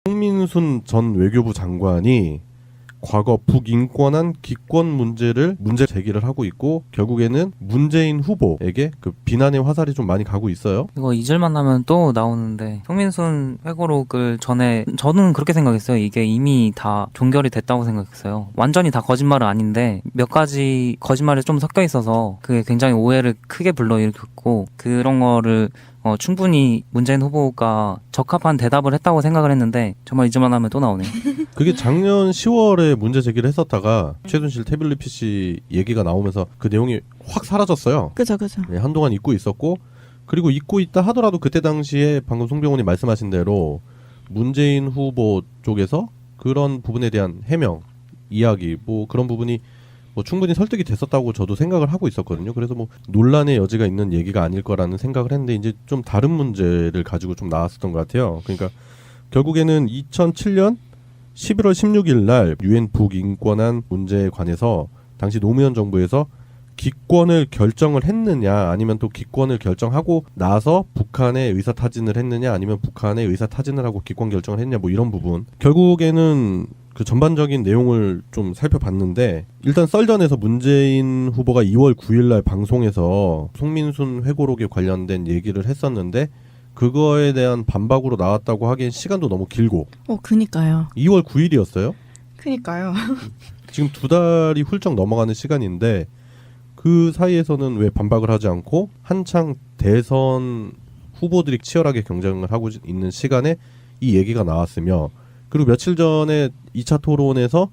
송민순 전 외교부 장관이 과거 북인권한 기권 문제 제기를 하고 있고 결국에는 문재인 후보에게 그 비난의 화살이 좀 많이 가고 있어요. 이거 잊을만 하면 또 나오는데 송민순 회고록을 저는 그렇게 생각했어요. 이게 이미 다 종결이 됐다고 생각했어요. 완전히 다 거짓말은 아닌데 몇 가지 거짓말이 좀 섞여 있어서 그게 굉장히 오해를 크게 불러일으켰고 그런 거를 충분히 문재인 후보가 적합한 대답을 했다고 생각을 했는데 정말 잊을만 하면 또 나오네요. 그게 작년 10월에 문제 제기를 했었다가 최순실 태블릿 PC 얘기가 나오면서 그 내용이 확 사라졌어요. 그죠. 네, 한동안 잊고 있었고 그리고 잊고 있다 하더라도 그때 당시에 방금 송병호님 말씀하신 대로 문재인 후보 쪽에서 그런 부분에 대한 해명, 이야기 뭐 그런 부분이 뭐 충분히 설득이 됐었다고 저도 생각을 하고 있었거든요. 그래서 뭐 논란의 여지가 있는 얘기가 아닐 거라는 생각을 했는데 이제 좀 다른 문제를 가지고 좀 나왔었던 것 같아요. 그러니까 결국에는 2007년 11월 16일 날 유엔 북인권한 문제에 관해서 당시 노무현 정부에서 기권을 결정을 했느냐 아니면 또 기권을 결정하고 나서 북한에 의사타진을 했느냐 아니면 북한에 의사타진을 하고 기권 결정을 했냐 뭐 이런 부분 결국에는 그 전반적인 내용을 좀 살펴봤는데 일단 썰전에서 문재인 후보가 2월 9일 날 방송에서 송민순 회고록에 관련된 얘기를 했었는데 그거에 대한 반박으로 나왔다고 하기엔 시간도 너무 길고 그니까요. 2월 9일이었어요. 그니까요. 지금 2달이 훌쩍 넘어가는 시간인데 그 사이에서는 왜 반박을 하지 않고 한창 대선 후보들이 치열하게 경쟁을 하고 있는 시간에 이 얘기가 나왔으며 그리고 며칠 전에 2차 토론에서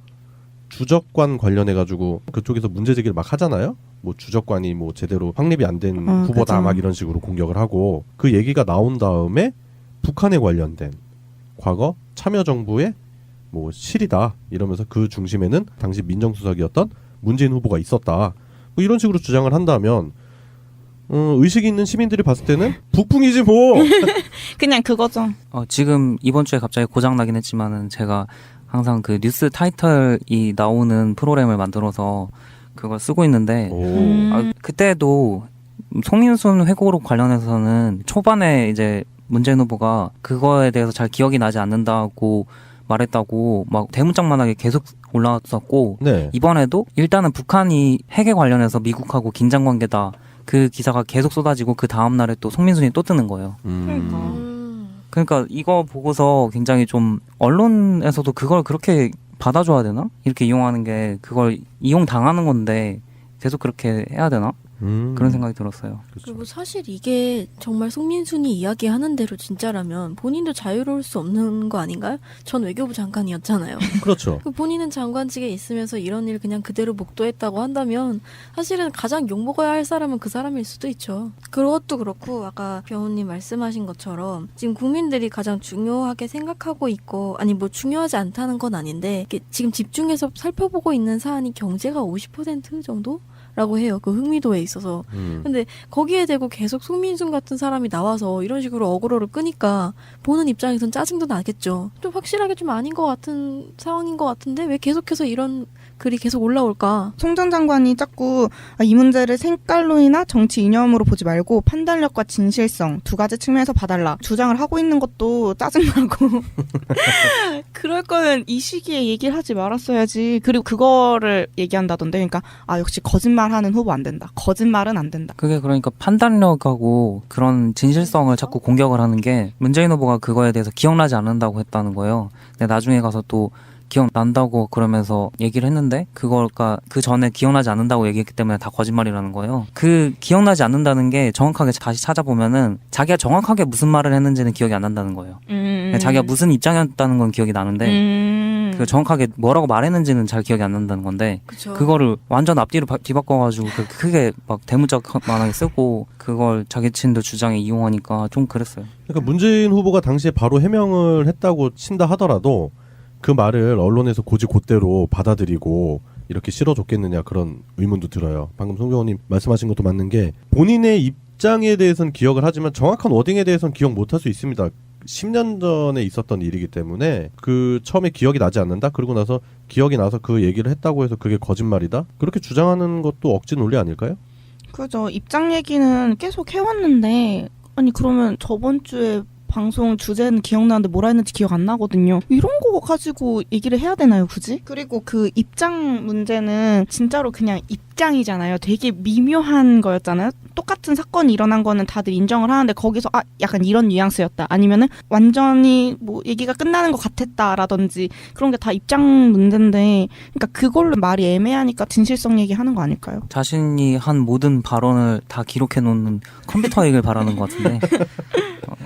주적관 관련해가지고 그쪽에서 문제 제기를 막 하잖아요. 뭐 주적관이 뭐 제대로 확립이 안 된 후보다 그죠. 막 이런 식으로 공격을 하고 그 얘기가 나온 다음에 북한에 관련된 과거 참여정부의 뭐 실이다 이러면서 그 중심에는 당시 민정수석이었던 문재인 후보가 있었다. 뭐 이런 식으로 주장을 한다면 의식이 있는 시민들이 봤을 때는 북풍이지 뭐. 그냥 그거죠. 지금 이번 주에 갑자기 고장나긴 했지만은 제가 항상 그 뉴스 타이틀이 나오는 프로그램을 만들어서 그걸 쓰고 있는데 그때도 송민순 회고록 관련해서는 초반에 이제 문재인 후보가 그거에 대해서 잘 기억이 나지 않는다고 말했다고 막 대문짝만하게 계속 올라왔었고 네. 이번에도 일단은 북한이 핵에 관련해서 미국하고 긴장관계다 그 기사가 계속 쏟아지고 그 다음날에 또 송민순이 또 뜨는 거예요. 그러니까 이거 보고서 굉장히 좀 언론에서도 그걸 그렇게 받아줘야 되나? 이렇게 이용하는 게 그걸 이용당하는 건데 계속 그렇게 해야 되나? 그런 생각이 들었어요. 그리고 사실 이게 정말 송민순이 이야기하는 대로 진짜라면 본인도 자유로울 수 없는 거 아닌가요? 전 외교부 장관이었잖아요. 그렇죠. 본인은 장관직에 있으면서 이런 일 그냥 그대로 목도했다고 한다면 사실은 가장 욕먹어야 할 사람은 그 사람일 수도 있죠. 그것도 그렇고 아까 병훈님 말씀하신 것처럼 지금 국민들이 가장 중요하게 생각하고 있고 아니 뭐 중요하지 않다는 건 아닌데 지금 집중해서 살펴보고 있는 사안이 경제가 50% 정도? 라고 해요. 그 흥미도에 있어서. 근데 거기에 대고 계속 송민순 같은 사람이 나와서 이런 식으로 어그로를 끄니까 보는 입장에선 짜증도 나겠죠. 좀 확실하게 좀 아닌 것 같은 상황인 것 같은데 왜 계속해서 이런 글이 계속 올라올까? 송 전 장관이 자꾸 이 문제를 색깔론이나 정치 이념으로 보지 말고 판단력과 진실성 두 가지 측면에서 봐달라 주장을 하고 있는 것도 짜증나고 그럴 거면 이 시기에 얘기를 하지 말았어야지. 그리고 그거를 얘기한다던데 그러니까 역시 거짓말하는 후보 안 된다. 거짓말은 안 된다. 그게 그러니까 판단력하고 그런 진실성을 자꾸 공격을 하는 게 문재인 후보가 그거에 대해서 기억나지 않는다고 했다는 거예요. 근데 나중에 가서 또 기억난다고 그러면서 얘기를 했는데 그거가 그 전에 기억나지 않는다고 얘기했기 때문에 다 거짓말이라는 거예요. 그 기억나지 않는다는 게 정확하게 다시 찾아보면은 자기가 정확하게 무슨 말을 했는지는 기억이 안 난다는 거예요. 자기가 무슨 입장이었다는 건 기억이 나는데 그 정확하게 뭐라고 말했는지는 잘 기억이 안 난다는 건데 그쵸. 그거를 완전 앞뒤로 뒤바꿔가지고 크게 막 대문짝만하게 쓰고 그걸 자기 친들 주장에 이용하니까 좀 그랬어요. 그러니까 문재인 후보가 당시에 바로 해명을 했다고 친다 하더라도 그 말을 언론에서 곧대로 받아들이고 이렇게 실어줬겠느냐 그런 의문도 들어요. 방금 송병호님 말씀하신 것도 맞는 게 본인의 입장에 대해서는 기억을 하지만 정확한 워딩에 대해서는 기억 못할 수 있습니다. 10년 전에 있었던 일이기 때문에 그 처음에 기억이 나지 않는다? 그러고 나서 기억이 나서 그 얘기를 했다고 해서 그게 거짓말이다? 그렇게 주장하는 것도 억지 논리 아닐까요? 그죠. 입장 얘기는 계속 해왔는데 아니 그러면 저번 주에 방송 주제는 기억나는데 뭐라 했는지 기억 안 나거든요. 이런 거 가지고 얘기를 해야 되나요, 굳이? 그리고 그 입장 문제는 진짜로 그냥 입장이잖아요. 되게 미묘한 거였잖아요. 똑같은 사건이 일어난 거는 다들 인정을 하는데 거기서 약간 이런 뉘앙스였다. 아니면은 완전히 뭐 얘기가 끝나는 것 같았다라든지 그런 게 다 입장 문제인데 그러니까 그걸로 말이 애매하니까 진실성 얘기하는 거 아닐까요? 자신이 한 모든 발언을 다 기록해 놓는 컴퓨터이길 바라는 것 같은데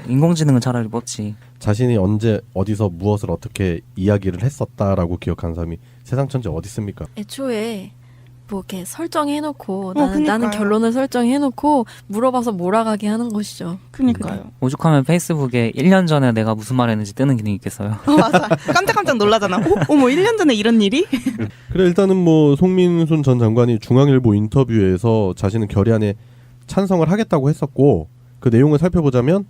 인공지능은 차라리 뻗지. 자신이 언제 어디서 무엇을 어떻게 이야기를 했었다라고 기억하는 사람이 세상 천지 어디 있습니까? 애초에 뭐 이렇게 설정해놓고 그니까요. 나는 결론을 설정해놓고 물어봐서 몰아가게 하는 것이죠. 그니까요. 오죽하면 페이스북에 1년 전에 내가 무슨 말 했는지 뜨는 기능이 있겠어요. 맞아. 깜짝깜짝 놀라잖아. 어머 1년 전에 이런 일이? 그래 일단은 뭐 송민순 전 장관이 중앙일보 인터뷰에서 자신은 결의안에 찬성을 하겠다고 했었고 그 내용을 살펴보자면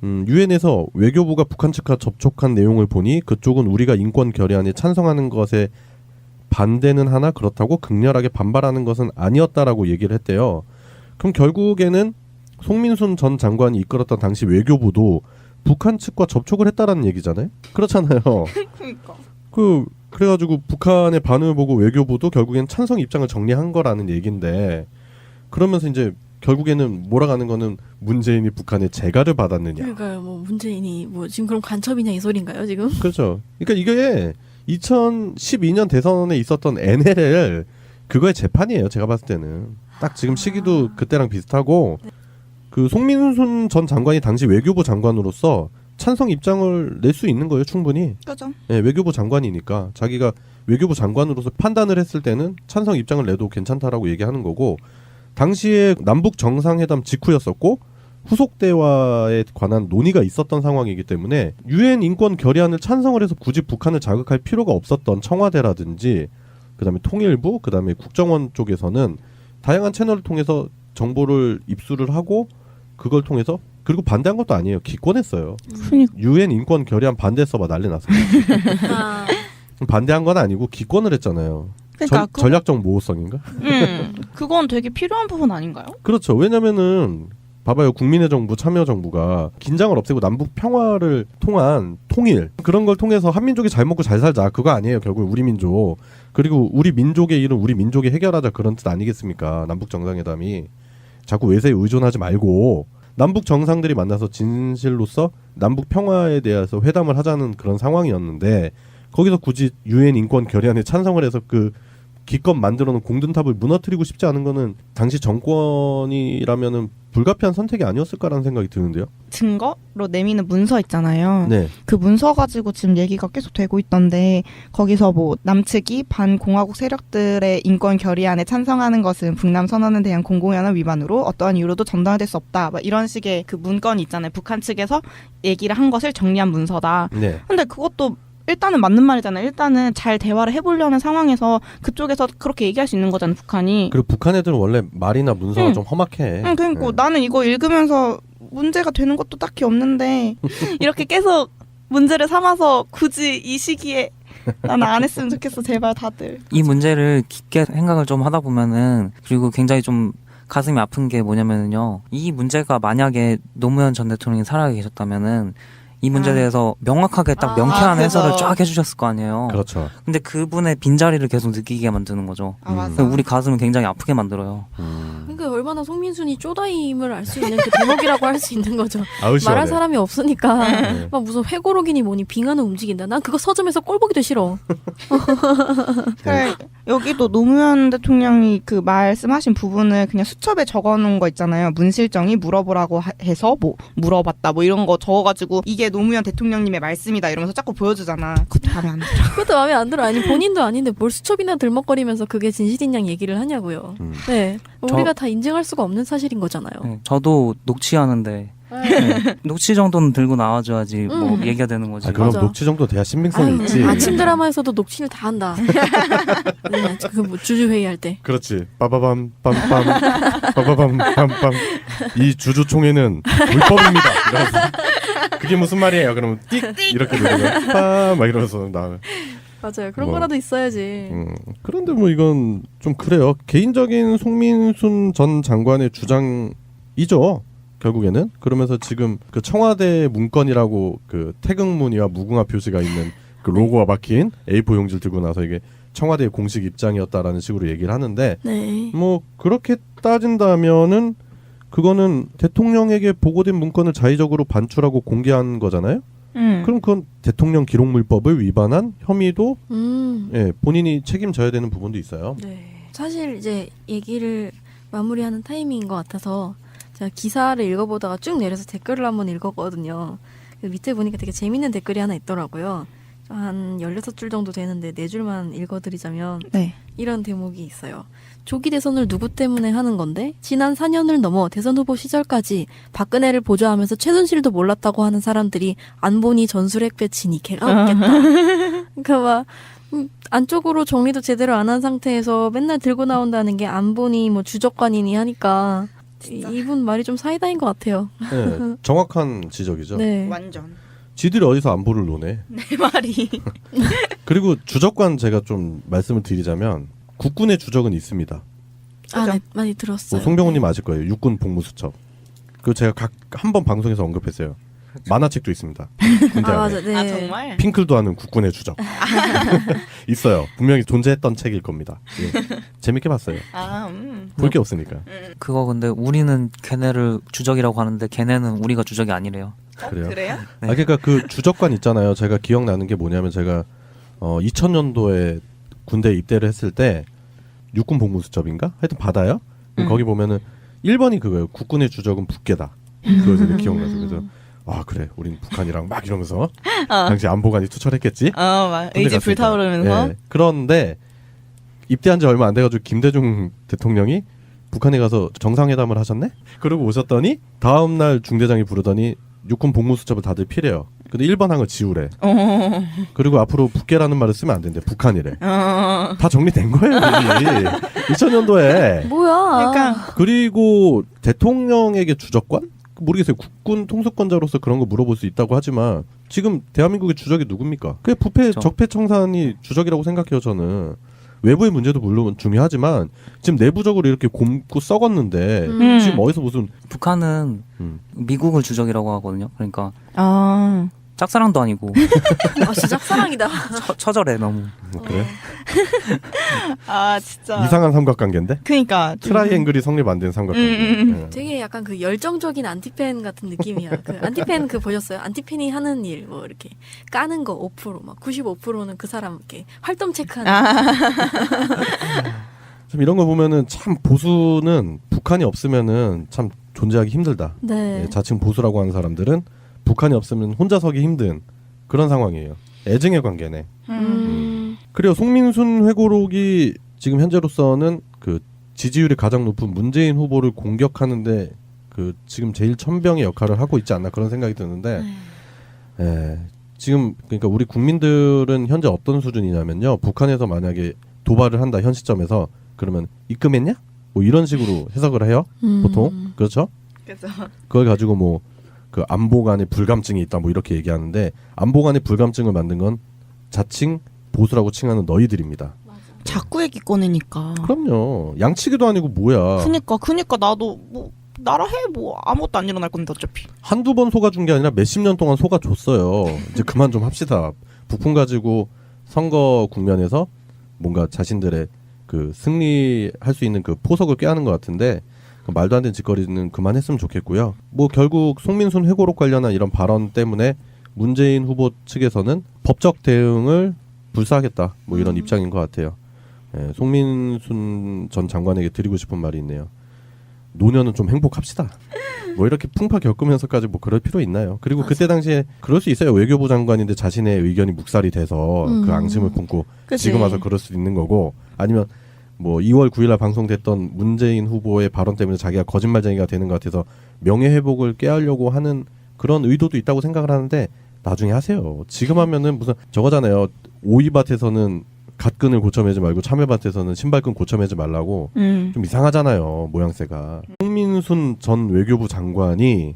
유엔에서 외교부가 북한 측과 접촉한 내용을 보니 그쪽은 우리가 인권 결의안에 찬성하는 것에 반대는 하나 그렇다고 극렬하게 반발하는 것은 아니었다라고 얘기를 했대요. 그럼 결국에는 송민순 전 장관이 이끌었던 당시 외교부도 북한 측과 접촉을 했다라는 얘기잖아요. 그렇잖아요. 그러니까. 그래가지고 북한의 반응을 보고 외교부도 결국엔 찬성 입장을 정리한 거라는 얘기인데 그러면서 이제 결국에는 몰아가는 거는 문재인이 북한의 재가를 받았느냐. 그러니까요. 뭐 문재인이 뭐 지금 그럼 간첩이냐 이 소린가요 지금? 그렇죠. 그러니까 이게 2012년 대선에 있었던 NLL 그거의 재판이에요. 제가 봤을 때는 딱 지금 시기도 그때랑 비슷하고 그 송민순 전 장관이 당시 외교부 장관으로서 찬성 입장을 낼 수 있는 거예요. 충분히. 그죠. 네, 외교부 장관이니까 자기가 외교부 장관으로서 판단을 했을 때는 찬성 입장을 내도 괜찮다라고 얘기하는 거고 당시에 남북 정상회담 직후였었고 후속 대화에 관한 논의가 있었던 상황이기 때문에 유엔 인권 결의안을 찬성을 해서 굳이 북한을 자극할 필요가 없었던 청와대라든지 그다음에 통일부 그다음에 국정원 쪽에서는 다양한 채널을 통해서 정보를 입수를 하고 그걸 통해서 그리고 반대한 것도 아니에요. 기권했어요. 그러니까. 유엔 인권 결의안 반대했어봐 난리 났어요. 아, 반대한 건 아니고 기권을 했잖아요. 그러니까 전략적 모호성인가? 그건 되게 필요한 부분 아닌가요? 그렇죠. 왜냐면은 봐봐요. 국민의 정부, 참여정부가 긴장을 없애고 남북 평화를 통한 통일 그런 걸 통해서 한민족이 잘 먹고 잘 살자 그거 아니에요. 결국 우리 민족 그리고 우리 민족의 일은 우리 민족이 해결하자 그런 뜻 아니겠습니까? 남북 정상회담이 자꾸 외세에 의존하지 말고 남북 정상들이 만나서 진실로서 남북 평화에 대해서 회담을 하자는 그런 상황이었는데 거기서 굳이 유엔 인권 결의안에 찬성을 해서 그 기껏 만들어놓은 공든탑을 무너뜨리고 싶지 않은 거는 당시 정권이라면은 불가피한 선택이 아니었을까라는 생각이 드는데요. 증거로 내미는 문서 있잖아요. 네. 그 문서 가지고 지금 얘기가 계속 되고 있던데 거기서 뭐 남측이 반공화국 세력들의 인권 결의안에 찬성하는 것은 북남 선언에 대한 공공연한 위반으로 어떠한 이유로도 전달될 수 없다. 막 이런 식의 그 문건이 있잖아요. 북한 측에서 얘기를 한 것을 정리한 문서다. 네. 근데 그것도 일단은 맞는 말이잖아요. 일단은 잘 대화를 해보려는 상황에서 그쪽에서 그렇게 얘기할 수 있는 거잖아요. 북한이. 그리고 북한 애들은 원래 말이나 문서가 좀 험악해. 그러니까 네. 나는 이거 읽으면서 문제가 되는 것도 딱히 없는데 이렇게 계속 문제를 삼아서 굳이 이 시기에 나는 안 했으면 좋겠어. 제발 다들. 이 문제를 깊게 생각을 좀 하다 보면은 그리고 굉장히 좀 가슴이 아픈 게 뭐냐면요. 이 문제가 만약에 노무현 전 대통령이 살아 계셨다면은 이 문제에 대해서 명확하게 딱 명쾌한 해설을 쫙 해주셨을 거 아니에요. 그렇죠. 근데 그분의 빈자리를 계속 느끼게 만드는 거죠. 아 맞아. 우리 가슴을 굉장히 아프게 만들어요. 그러니까 얼마나 송민순이 쪼다임을 알 수 있는 그 대목이라고 할 수 있는 거죠. 아우 시원해. 말할 사람이 없으니까 네. 막 무슨 회고록이니 뭐니 빙하는 움직인다. 난 그거 서점에서 꼴 보기도 싫어. 그래, 여기도 노무현 대통령이 그 말씀하신 부분을 그냥 수첩에 적어놓은 거 있잖아요. 문실정이 물어보라고 해서 뭐 물어봤다 뭐 이런 거 적어가지고 이게 노무현 대통령님의 말씀이다 이러면서 자꾸 보여주잖아. 그것도 마음에 안 들어. 그것도 마음에 안 들어. 아니 본인도 아닌데 뭘 수첩이나 들먹거리면서 그게 진실인 양 얘기를 하냐고요. 네, 우리가 다 인증할 수가 없는 사실인 거잖아요. 네, 저도 녹취하는데 네, 녹취 정도는 들고 나와줘야지 뭐 얘기가 되는 거지. 아, 그럼 맞아. 녹취 정도 돼야 신빙성이 아유, 있지. 아침 드라마에서도 녹취를 다 한다. 네, 그뭐 주주 회의할 때. 그렇지. 빠바밤 빰빰 빠바밤 빰빰 이 주주총회는 불법입니다. 이러면서 그게 무슨 말이에요? 그러면 띡 이렇게 누르면 빰막 이러면서 나. 맞아요. 그런 뭐. 거라도 있어야지. 그런데 뭐 이건 좀 그래요. 개인적인 송민순 전 장관의 주장이죠. 결국에는. 그러면서 지금 그 청와대 문건이라고 그 태극무늬와 무궁화 표시가 있는 그 로고가 박힌 A4 용지를 들고 나서 이게 청와대의 공식 입장이었다라는 식으로 얘기를 하는데 네. 뭐 그렇게 따진다면은 그거는 대통령에게 보고된 문건을 자의적으로 반출하고 공개한 거잖아요. 그럼 그건 대통령 기록물법을 위반한 혐의도 예, 본인이 책임져야 되는 부분도 있어요. 네. 사실 이제 얘기를 마무리하는 타이밍인 것 같아서 제가 기사를 읽어보다가 쭉 내려서 댓글을 한번 읽었거든요. 그 밑에 보니까 되게 재밌는 댓글이 하나 있더라고요. 한 16줄 정도 되는데 4줄만 읽어드리자면 네. 이런 대목이 있어요. 조기 대선을 누구 때문에 하는 건데 지난 4년을 넘어 대선 후보 시절까지 박근혜를 보좌하면서 최순실도 몰랐다고 하는 사람들이 안 보니 전술핵 배치니 개가 없겠다. 그러니까 막 안쪽으로 정리도 제대로 안 한 상태에서 맨날 들고 나온다는 게 안 보니 뭐 주적관이니 하니까 이분 말이 좀 사이다인 것 같아요. 네, 정확한 지적이죠. 네. 완전. 지들이 어디서 안보를 노네. 내 말이. 그리고 주적관 제가 좀 말씀을 드리자면 국군의 주적은 있습니다. 아, 네, 많이 들었어요. 뭐 송병호님 아실 거예요. 육군 복무수첩. 그 제가 한 번 방송에서 언급했어요. 만화책도 있습니다. 군대 아, 안에. 맞아. 네. 아 정말? 핑클도 하는 국군의 주적. 있어요. 분명히 존재했던 책일 겁니다. 예. 재밌게 봤어요. 아 볼 게 없으니까. 그거 근데 우리는 걔네를 주적이라고 하는데 걔네는 우리가 주적이 아니래요. 그래요? 그래요? 네. 아 그러니까 그 주적관 있잖아요. 제가 기억나는 게 뭐냐면 제가 2000년도에 군대에 입대를 했을 때 육군 복무수첩인가? 하여튼 받아요. 그럼 거기 보면은 1번이 그거예요. 국군의 주적은 북계다. 그거 제가 기억나서 그래서 아 그래 우린 북한이랑 막 이러면서 당시 안보관이 투철했겠지. 막 군대 의지 갔으니까. 불타오르면서. 예. 그런데 입대한 지 얼마 안 돼가지고 김대중 대통령이 북한에 가서 정상회담을 하셨네? 그러고 오셨더니 다음날 중대장이 부르더니 육군 복무수첩을 다들 피래요. 근데 1번 항을 지우래. 그리고 앞으로 북계라는 말을 쓰면 안 된대. 북한이래. 다 정리된 거예요. 이미. 2000년도에. 뭐야? 그러니까 그리고 대통령에게 주적관? 모르겠어요. 국군 통수권자로서 그런 거 물어볼 수 있다고 하지만 지금 대한민국의 주적이 누굽니까? 그게 부패 그렇죠. 적폐청산이 주적이라고 생각해요. 저는. 외부의 문제도 물론 중요하지만 지금 내부적으로 이렇게 곪고 썩었는데 지금 어디서 무슨 북한은 음. 미국을 주적이라고 하거든요. 그러니까 아 짝사랑도 아니고 아, 진짜 짝사랑이다. 처절해 너무. 그래? 아 진짜. 이상한 삼각관계인데? 그러니까 좀- 트라이앵글이 성립 안 된 삼각관계. 예. 되게 약간 그 열정적인 안티팬 같은 느낌이야. 그 안티팬 그 보셨어요? 안티팬이 하는 일 뭐 이렇게 까는 거 5%, 막 95%는 그 사람 이렇게 활동 체크하는. 좀 이런 거 보면은 참 보수는 북한이 없으면은 참 존재하기 힘들다. 네. 예, 자칭 보수라고 하는 사람들은 북한이 없으면 혼자 서기 힘든 그런 상황이에요. 애증의 관계네. 그리고 송민순 회고록이 지금 현재로서는 그 지지율이 가장 높은 문재인 후보를 공격하는데 그 지금 제일 천병의 역할을 하고 있지 않나 그런 생각이 드는데 예, 지금 그러니까 우리 국민들은 현재 어떤 수준이냐면요. 북한에서 만약에 도발을 한다 현 시점에서 그러면 입금했냐? 뭐 이런 식으로 해석을 해요. 보통 그렇죠? 그래서 그걸 가지고 뭐 그 안보관의 불감증이 있다 뭐 이렇게 얘기하는데 안보관의 불감증을 만든 건 자칭 보수라고 칭하는 너희들입니다. 자꾸 얘기 꺼내니까. 그럼요. 양치기도 아니고 뭐야. 그니까 나도 뭐 나라 해 뭐 아무것도 안 일어날 건데 어차피. 한두 번 속아준 게 아니라 몇십 년 동안 속아줬어요. 이제 그만 좀 합시다. 북풍 가지고 선거 국면에서 뭔가 자신들의 그 승리할 수 있는 그 포석을 꾀하는 것 같은데 그 말도 안 되는 짓거리는 그만했으면 좋겠고요. 뭐 결국 송민순 회고록 관련한 이런 발언 때문에 문재인 후보 측에서는 법적 대응을 불사하겠다. 뭐 이런 입장인 것 같아요. 예, 송민순 전 장관에게 드리고 싶은 말이 있네요. 노년은 좀 행복합시다. 뭐 이렇게 풍파 겪으면서까지 뭐 그럴 필요 있나요? 그리고 그때 당시에 그럴 수 있어요. 외교부 장관인데 자신의 의견이 묵살이 돼서 그 앙심을 품고 그치. 지금 와서 그럴 수도 있는 거고 아니면 뭐 2월 9일날 방송됐던 문재인 후보의 발언 때문에 자기가 거짓말쟁이가 되는 것 같아서 명예회복을 깨하려고 하는 그런 의도도 있다고 생각을 하는데 나중에 하세요. 지금 하면은 무슨 저거잖아요. 오이밭에서는 갓끈을 고쳐매지 말고 참외밭에서는 신발끈 고쳐매지 말라고 좀 이상하잖아요. 모양새가. 송민순 전 외교부 장관이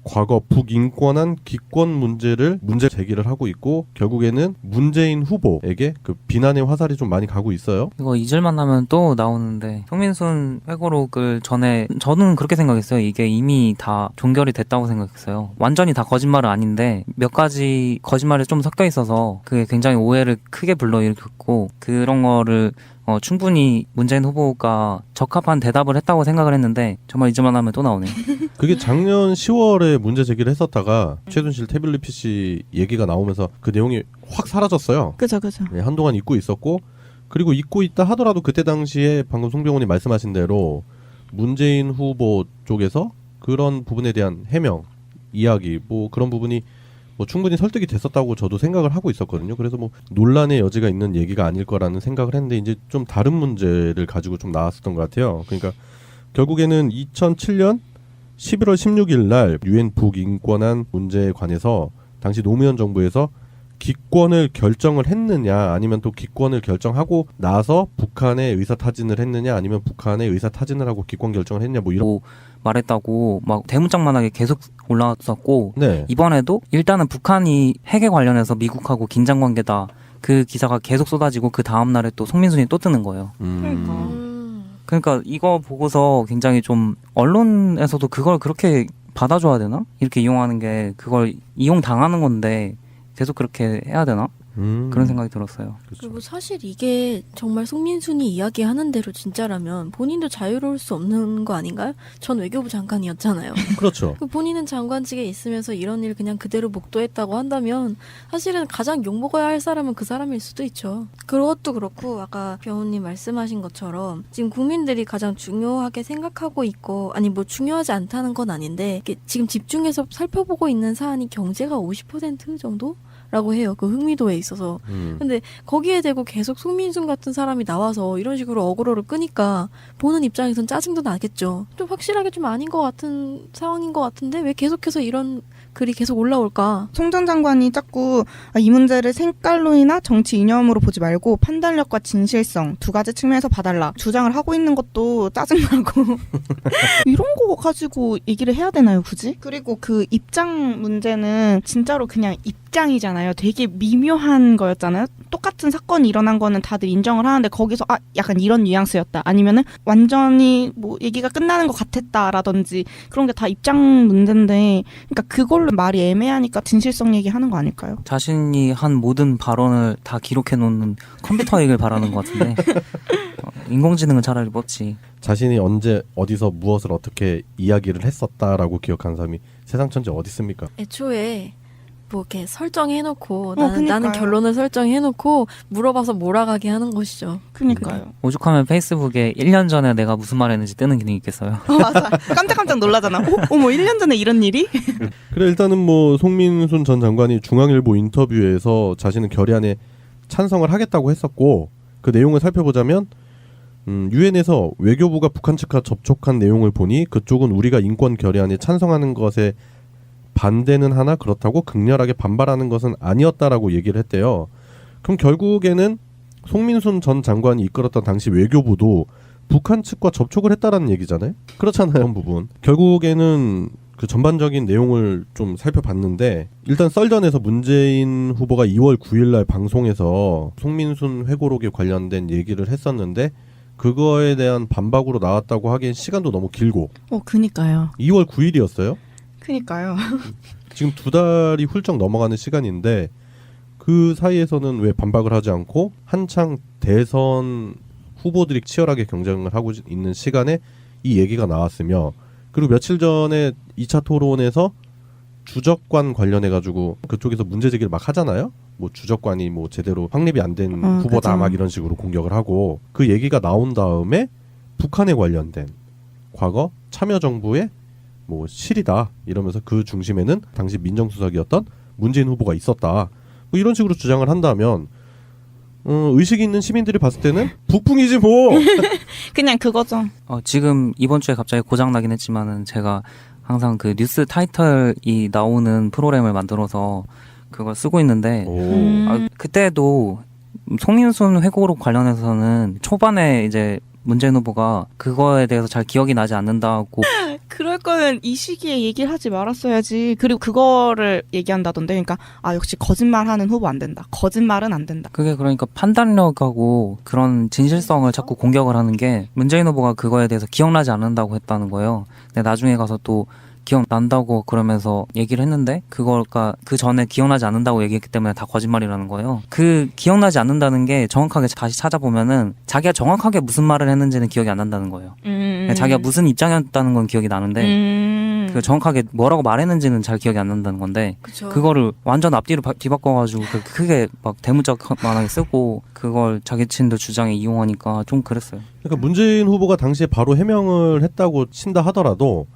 과거 북인권한 기권 문제 제기를 하고 있고 결국에는 문재인 후보에게 그 비난의 화살이 좀 많이 가고 있어요. 이거 잊을만 하면 또 나오는데 송민순 회고록을 저는 그렇게 생각했어요. 이게 이미 다 종결이 됐다고 생각했어요. 완전히 다 거짓말은 아닌데 몇 가지 거짓말이 좀 섞여 있어서 그게 굉장히 오해를 크게 불러일으켰고 그런 거를 충분히 문재인 후보가 적합한 대답을 했다고 생각을 했는데 정말 잊을만 하면 또 나오네요. 그게 작년 10월에 문제 제기를 했었다가 최순실 태블릿 PC 얘기가 나오면서 그 내용이 확 사라졌어요. 그죠. 네, 한동안 잊고 있었고 그리고 잊고 있다 하더라도 그때 당시에 방금 송병훈이 말씀하신 대로 문재인 후보 쪽에서 그런 부분에 대한 해명, 이야기 뭐 그런 부분이 뭐 충분히 설득이 됐었다고 저도 생각을 하고 있었거든요. 그래서 뭐 논란의 여지가 있는 얘기가 아닐 거라는 생각을 했는데 이제 좀 다른 문제를 가지고 좀 나왔었던 것 같아요. 그러니까 결국에는 2007년 11월 16일 날 유엔 북인권한 문제에 관해서 당시 노무현 정부에서 기권을 결정을 했느냐 아니면 또 기권을 결정하고 나서 북한에 의사타진을 했느냐 아니면 북한에 의사타진을 하고 기권 결정을 했냐 뭐 이런 말했다고 막 대문짝만하게 계속 올라왔었고 네. 이번에도 일단은 북한이 핵에 관련해서 미국하고 긴장 관계다 그 기사가 계속 쏟아지고 그 다음 날에 또 송민순이 또 뜨는 거예요. 그러니까 이거 보고서 굉장히 좀 언론에서도 그걸 그렇게 받아줘야 되나? 이렇게 이용하는 게 그걸 이용당하는 건데 계속 그렇게 해야 되나? 그런 생각이 들었어요. 그리고 사실 이게 정말 송민순이 이야기하는 대로 진짜라면 본인도 자유로울 수 없는 거 아닌가요? 전 외교부 장관이었잖아요. 그렇죠. 본인은 장관직에 있으면서 이런 일 그냥 그대로 목도했다고 한다면 사실은 가장 욕먹어야 할 사람은 그 사람일 수도 있죠. 그것도 그렇고 아까 병훈님 말씀하신 것처럼 지금 국민들이 가장 중요하게 생각하고 있고 아니 뭐 중요하지 않다는 건 아닌데 지금 집중해서 살펴보고 있는 사안이 경제가 50% 정도? 라고 해요. 그 흥미도에 있어서. 근데 거기에 대고 계속 송민순 같은 사람이 나와서 이런 식으로 어그로를 끄니까 보는 입장에선 짜증도 나겠죠. 좀 확실하게 좀 아닌 것 같은 상황인 것 같은데 왜 계속해서 이런 글이 계속 올라올까? 송 전 장관이 자꾸 이 문제를 색깔론이나 정치 이념으로 보지 말고 판단력과 진실성 두 가지 측면에서 봐달라 주장을 하고 있는 것도 짜증나고 이런 거 가지고 얘기를 해야 되나요 굳이? 그리고 그 입장 문제는 진짜로 그냥 입장이잖아요. 되게 미묘한 거였잖아요. 똑같은 사건이 일어난 거는 다들 인정을 하는데 거기서 약간 이런 뉘앙스였다 아니면은 완전히 뭐 얘기가 끝나는 것 같았다라든지 그런 게 다 입장 문제인데 그러니까 그걸로 말이 애매하니까 진실성 얘기하는 거 아닐까요? 자신이 한 모든 발언을 다 기록해 놓는 컴퓨터이길 바라는 것 같은데 인공지능은 차라리 뻗지. 자신이 언제 어디서 무엇을 어떻게 이야기를 했었다라고 기억하는 사람이 세상 천지 어디 있습니까? 애초에 뭐 이렇게 설정해놓고 그러니까요. 나는 결론을 설정해놓고 물어봐서 몰아가게 하는 것이죠. 그러니까요. 오죽하면 페이스북에 1년 전에 내가 무슨 말 했는지 뜨는 기능이 있겠어요. 맞아. 깜짝깜짝 놀라잖아. 어머 1년 전에 이런 일이? 그래 일단은 뭐 송민순 전 장관이 중앙일보 인터뷰에서 자신은 결의안에 찬성을 하겠다고 했었고 그 내용을 살펴보자면 유엔에서 외교부가 북한 측과 접촉한 내용을 보니 그쪽은 우리가 인권 결의안에 찬성하는 것에 반대는 하나 그렇다고 극렬하게 반발하는 것은 아니었다라고 얘기를 했대요. 그럼 결국에는 송민순 전 장관이 이끌었던 당시 외교부도 북한 측과 접촉을 했다라는 얘기잖아요. 그렇잖아요. 그런 부분. 결국에는 그 전반적인 내용을 좀 살펴봤는데 일단 썰전에서 문재인 후보가 2월 9일 날 방송에서 송민순 회고록에 관련된 얘기를 했었는데 그거에 대한 반박으로 나왔다고 하기엔 시간도 너무 길고 그니까요. 2월 9일이었어요. 그니까요. 지금 2달이 훌쩍 넘어가는 시간인데 그 사이에서는 왜 반박을 하지 않고 한창 대선 후보들이 치열하게 경쟁을 하고 있는 시간에 이 얘기가 나왔으며 그리고 며칠 전에 2차 토론에서 주적관 관련해가지고 그쪽에서 문제 제기를 막 하잖아요. 뭐 주적관이 뭐 제대로 확립이 안 된 후보다 그죠. 막 이런 식으로 공격을 하고 그 얘기가 나온 다음에 북한에 관련된 과거 참여정부의 뭐 실이다 이러면서 그 중심에는 당시 민정수석이었던 문재인 후보가 있었다. 뭐 이런 식으로 주장을 한다면 의식이 있는 시민들이 봤을 때는 북풍이지 뭐. 그냥 그거죠. 지금 이번 주에 갑자기 고장 나긴 했지만은 제가 항상 그 뉴스 타이틀이 나오는 프로그램을 만들어서 그걸 쓰고 있는데 그때도 송민순 회고록 관련해서는 초반에 이제 문재인 후보가 그거에 대해서 잘 기억이 나지 않는다고 그럴 거면 이 시기에 얘기를 하지 말았어야지. 그리고 그거를 얘기한다던데. 그러니까 역시 거짓말하는 후보 안 된다. 거짓말은 안 된다. 그게 그러니까 판단력하고 그런 진실성을 자꾸 공격을 하는 게 문재인 후보가 그거에 대해서 기억나지 않는다고 했다는 거예요. 근데 나중에 가서 또 기억난다고 그러면서 얘기를 했는데 그거가 그 전에 기억나지 않는다고 얘기했기 때문에 다 거짓말이라는 거예요. 그 기억나지 않는다는 게 정확하게 다시 찾아보면은 자기가 정확하게 무슨 말을 했는지는 기억이 안 난다는 거예요. 자기가 무슨 입장이었다는 건 기억이 나는데 그 정확하게 뭐라고 말했는지는 잘 기억이 안 난다는 건데 그쵸. 그거를 완전 앞뒤로 뒤바꿔가지고 크게 막 대문짝만하게 쓰고 그걸 자기 친들 주장에 이용하니까 좀 그랬어요. 그러니까 문재인 후보가 당시에 바로 해명을 했다고 친다 하더라도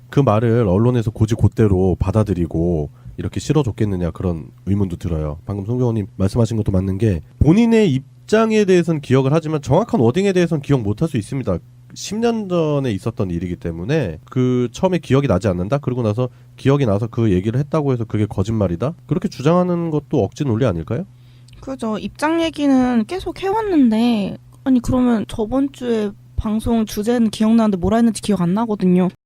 그 말을 언론에서 곧이곧대로 받아들이고 이렇게 실어줬겠느냐 그런 의문도 들어요. 방금 송병호님 말씀하신 것도 맞는 게 본인의 입장에 대해서는 기억을 하지만 정확한 워딩에 대해서는 기억 못할 수 있습니다. 10년 전에 있었던 일이기 때문에 그 처음에 기억이 나지 않는다? 그러고 나서 기억이 나서 그 얘기를 했다고 해서 그게 거짓말이다? 그렇게 주장하는 것도 억지 논리 아닐까요? 그죠. 입장 얘기는 계속 해왔는데 아니 그러면 저번 주에 방송 주제는 기억나는데 뭐라 했는지 기억 안 나거든요.